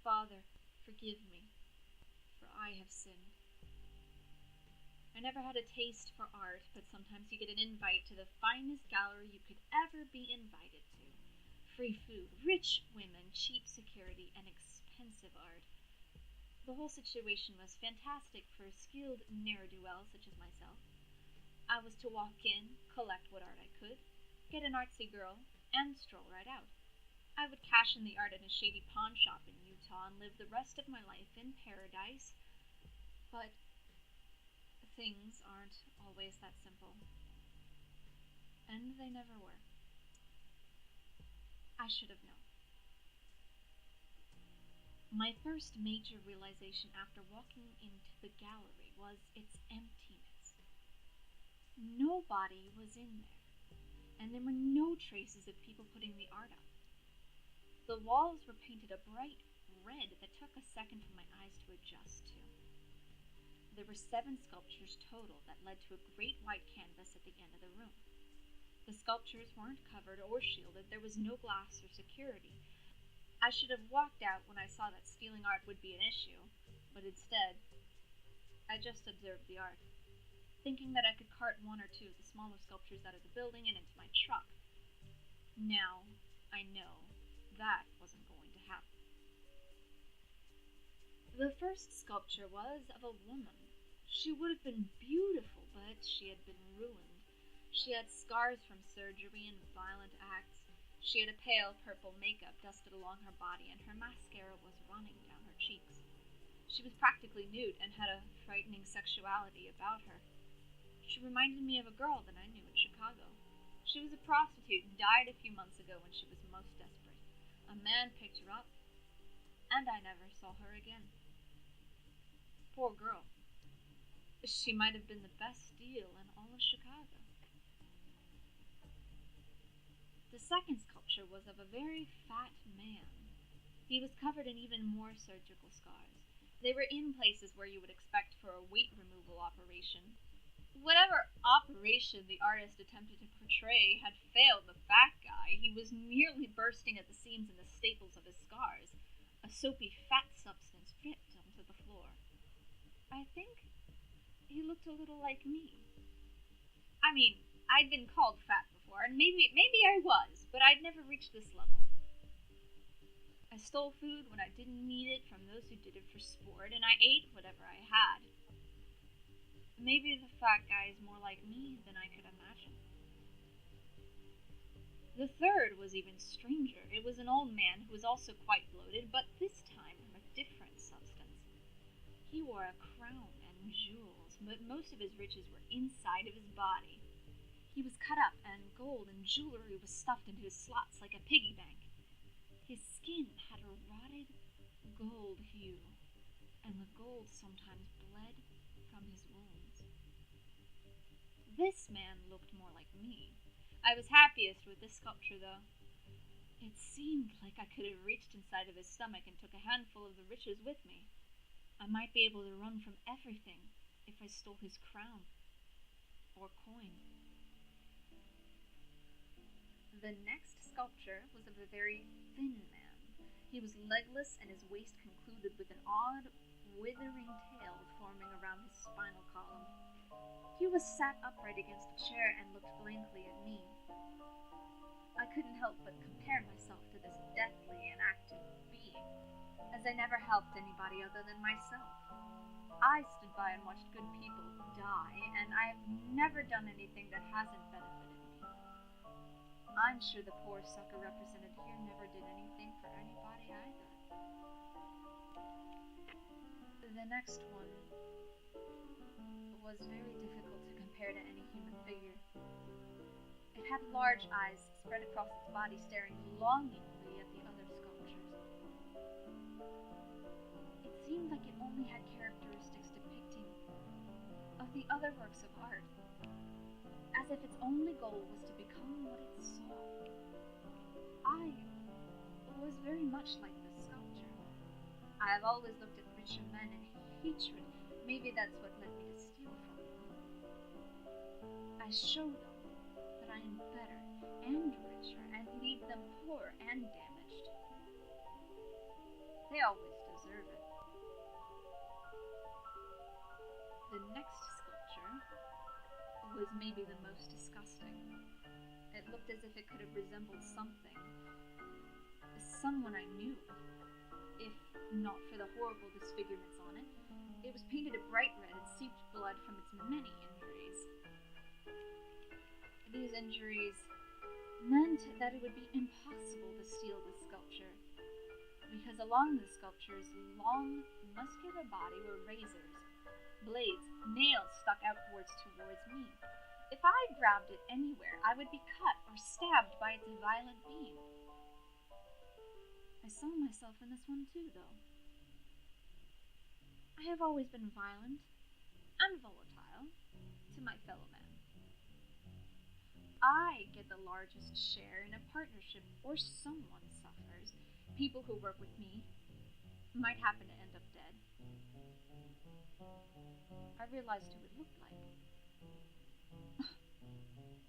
Father, forgive me, for I have sinned. I never had a taste for art, but sometimes you get an invite to the finest gallery you could ever be invited to. Free food, rich women, cheap security, and expensive art. The whole situation was fantastic for a skilled ne'er-do-well such as myself. I was to walk in, collect what art I could, get an artsy girl, and stroll right out. I would cash in the art in a shady pawn shop in Utah and live the rest of my life in paradise. But things aren't always that simple. And they never were. I should have known. My first major realization after walking into the gallery was its emptiness. Nobody was in there, and there were no traces of people putting the art up. The walls were painted a bright red that took a second for my eyes to adjust to. There were 7 sculptures total that led to a great white canvas at the end of the room. The sculptures weren't covered or shielded, there was no glass or security. I should have walked out when I saw that stealing art would be an issue, but instead, I just observed the art, thinking that I could cart 1 or 2 of the smaller sculptures out of the building and into my truck. Now, I know that wasn't going to happen. The first sculpture was of a woman. She would have been beautiful, but she had been ruined. She had scars from surgery and violent acts. She had a pale purple makeup dusted along her body, and her mascara was running down her cheeks. She was practically nude and had a frightening sexuality about her. She reminded me of a girl that I knew in Chicago. She was a prostitute and died a few months ago when she was most desperate. A man picked her up, and I never saw her again. Poor girl. She might have been the best deal in all of Chicago. The second sculpture was of a very fat man. He was covered in even more surgical scars. They were in places where you would expect for a weight removal operation. Whatever operation the artist attempted to portray had failed the fat guy. He was nearly bursting at the seams and the staples of his scars. A soapy fat substance dripped onto the floor. I think he looked a little like me. I mean, I'd been called fat before, and maybe I was, but I'd never reached this level. I stole food when I didn't need it from those who did it for sport, and I ate whatever I had. Maybe the fat guy is more like me than I could imagine. The third was even stranger. It was an old man who was also quite bloated, but this time from a different substance. He wore a crown and jewels, but most of his riches were inside of his body. He was cut up, and gold and jewelry was stuffed into his slots like a piggy bank. His skin had a rotted gold hue, and the gold sometimes bled from his wounds. This man looked more like me. I was happiest with this sculpture, though. It seemed like I could have reached inside of his stomach and took a handful of the riches with me. I might be able to run from everything if I stole his crown or coin. The next sculpture was of a very thin man. He was legless, and his waist concluded with an odd, withering tail forming around his spinal column. He was sat upright against a chair and looked blankly at me. I couldn't help but compare myself to this deathly and active being, as I never helped anybody other than myself. I stood by and watched good people die, and I've never done anything that hasn't benefited me. I'm sure the poor sucker represented here never did anything for anybody either. The next one was very difficult to compare to any human figure. It had large eyes spread across its body, staring longingly at the other sculptures. It seemed like it only had characteristics depicting of the other works of art, as if its only goal was to become what it saw. I was very much like this sculpture. I have always looked at richer men in hatred. Maybe that's what led me to steal from them. I show them that I am better and richer, and leave them poor and damaged. They always deserve it. The next sculpture was maybe the most disgusting. It looked as if it could have resembled someone I knew, if not for the horrible disfigurements on it. It was painted a bright red and seeped blood from its many injuries. These injuries meant that it would be impossible to steal the sculpture, because along the sculpture's long, muscular body were razors, blades, nails stuck outwards towards me. If I grabbed it anywhere, I would be cut or stabbed by its violent beam. I saw myself in this one too, though. I have always been violent and volatile to my fellow man. I get the largest share in a partnership, or someone suffers. People who work with me might happen to end up dead. I realized who it looked like.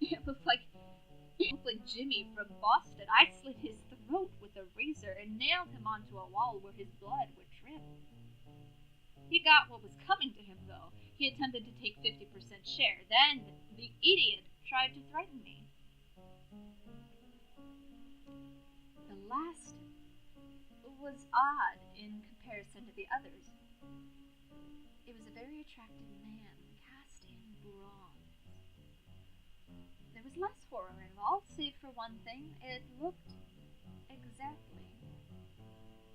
It looked like Jimmy from Boston. I slit his throat with a razor and nailed him onto a wall where his blood would drip. He got what was coming to him, though. He attempted to take 50% share. Then the idiot tried to threaten me. The last was odd in comparison to the others. It was a very attractive man, cast in bronze. There was less horror involved, save for one thing. It looked exactly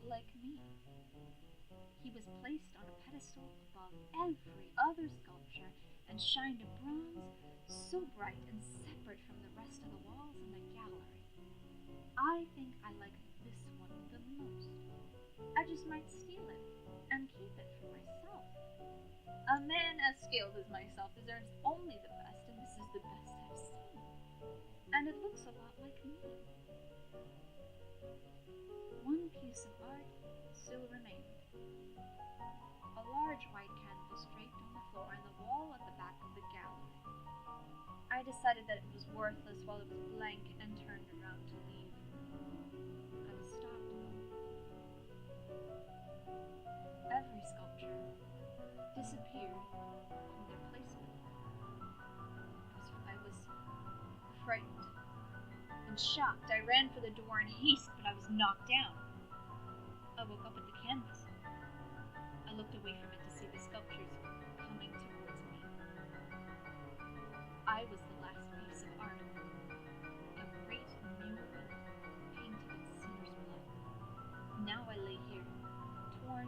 like me. He was placed on a pedestal above every other sculpture and shined a bronze so bright and separate from the rest of the walls in the gallery. I think I like this one the most. I just might steal it and keep it for myself. A man as skilled as myself deserves only the best, and this is the best I've seen. And it looks a lot like me. One piece of art still remained. A large white canvas draped on the floor and the wall at the back of the gallery. I decided that it was worthless while it was blank and turned around to leave. I was stopped, though. Every sculpture disappeared from their placement. I was frightened and shocked. I ran for the door in haste, but I was knocked down. I woke up at the canvas. I looked away from it to see the sculptures coming towards me. I was the last piece of art. A great mural painted in sinner's blood. Now I lay here, torn